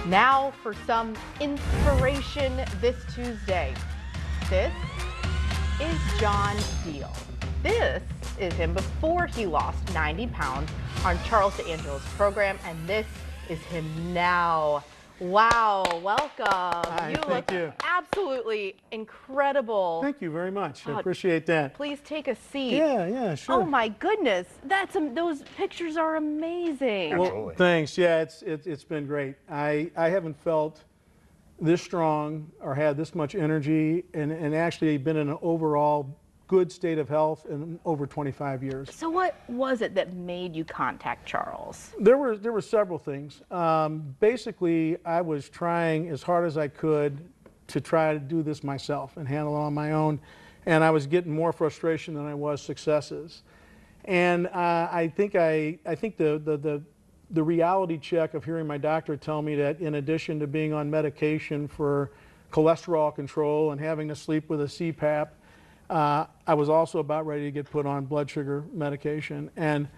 Now for some inspiration this Tuesday. This is John Deal. This is him before he lost 90 pounds on Charles D'Angelo's program, and this is him now. Wow, welcome. Hi, Thank you. Absolutely incredible. Thank you very much. I appreciate that. Please take a seat. Yeah, sure. Oh my goodness, those pictures are amazing. Well, thanks. Yeah, it's been great. I haven't felt this strong or had this much energy and actually been in an overall good state of health in over 25 years. So what was it that made you contact Charles? There were several things. Basically, I was trying as hard as I could to try to do this myself and handle it on my own, and I was getting more frustration than I was successes. And I think the reality check of hearing my doctor tell me that in addition to being on medication for cholesterol control and having to sleep with a CPAP, I was also about ready to get put on blood sugar medication, and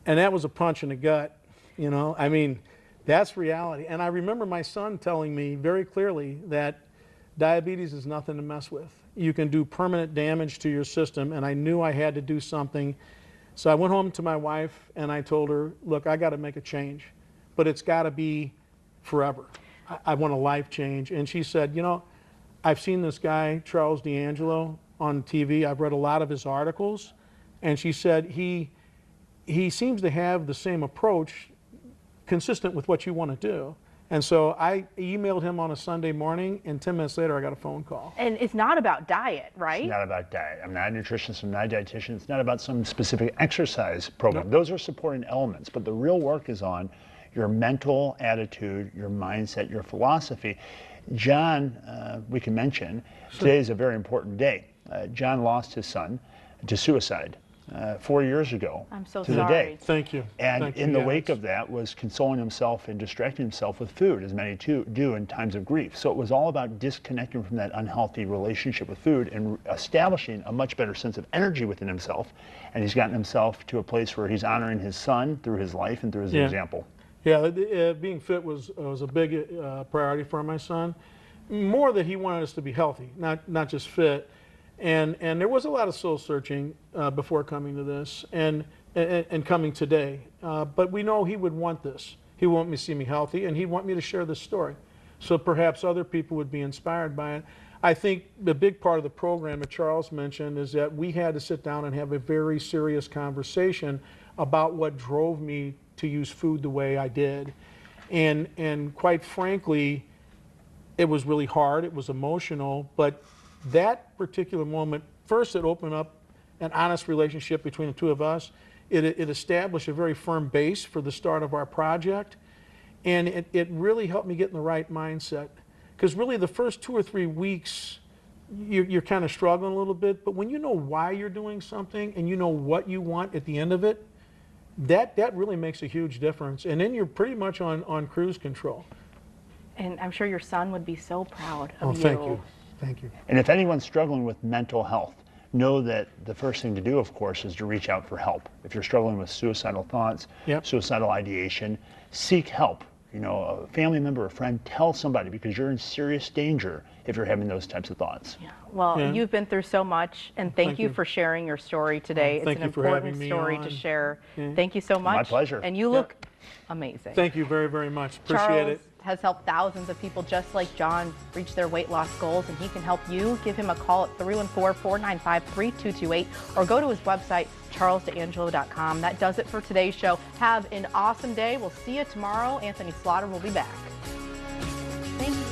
that was a punch in the gut, you know. I mean, that's reality. And I remember my son telling me very clearly that diabetes is nothing to mess with. You can do permanent damage to your system, and I knew I had to do something. So I went home to my wife and I told her, look, I got to make a change, but it's got to be forever. I want a life change. And she said, you know, I've seen this guy, Charles D'Angelo, on TV. I've read a lot of his articles, and she said he seems to have the same approach consistent with what you want to do. And so I emailed him on a Sunday morning, and 10 minutes later I got a phone call. And it's not about diet, right? It's not about diet. I'm not a nutritionist, I'm not a dietitian. It's not about some specific exercise program. Nope. Those are supporting elements, but the real work is on your mental attitude, your mindset, your philosophy. John, we can mention, today is a very important day. John lost his son to suicide 4 years ago. I'm so to sorry. the day. Thank you. And Thank you. in the Yeah, wake that's- of that was consoling himself and distracting himself with food, as many do in times of grief. So it was all about disconnecting from that unhealthy relationship with food and establishing a much better sense of energy within himself. And he's gotten himself to a place where he's honoring his son through his life and through his example. Yeah, being fit was a big priority for my son. More that he wanted us to be healthy, not just fit. And there was a lot of soul searching before coming to this and coming today. But we know he would want this. He would want me to see me healthy, and he'd want me to share this story. So perhaps other people would be inspired by it. I think the big part of the program that Charles mentioned is that we had to sit down and have a very serious conversation about what drove me to use food the way I did. And quite frankly, it was really hard, it was emotional, but that particular moment, first it opened up an honest relationship between the two of us. It established a very firm base for the start of our project, and it really helped me get in the right mindset. Because really the first 2 or 3 weeks, you're kind of struggling a little bit, but when you know why you're doing something and you know what you want at the end of it, that really makes a huge difference. And then you're pretty much on cruise control. And I'm sure your son would be so proud of Oh, you. thank you. Thank you. And if anyone's struggling with mental health, know that the first thing to do, of course, is to reach out for help. If you're struggling with suicidal thoughts, suicidal ideation, seek help. You know, a family member, a friend, tell somebody, because you're in serious danger if you're having those types of thoughts. Yeah. Well, you've been through so much, and thank you for sharing your story today. It's an important story to share. Thank you so much. My pleasure. And you look amazing. Thank you very, very much. Appreciate Charles it. has helped thousands of people just like John reach their weight loss goals, and he can help you. Give him a call at 314-495-3228 or go to his website, charlesdangelo.com. That does it for today's show. Have an awesome day. We'll see you tomorrow. Anthony Slaughter will be back. Thank you.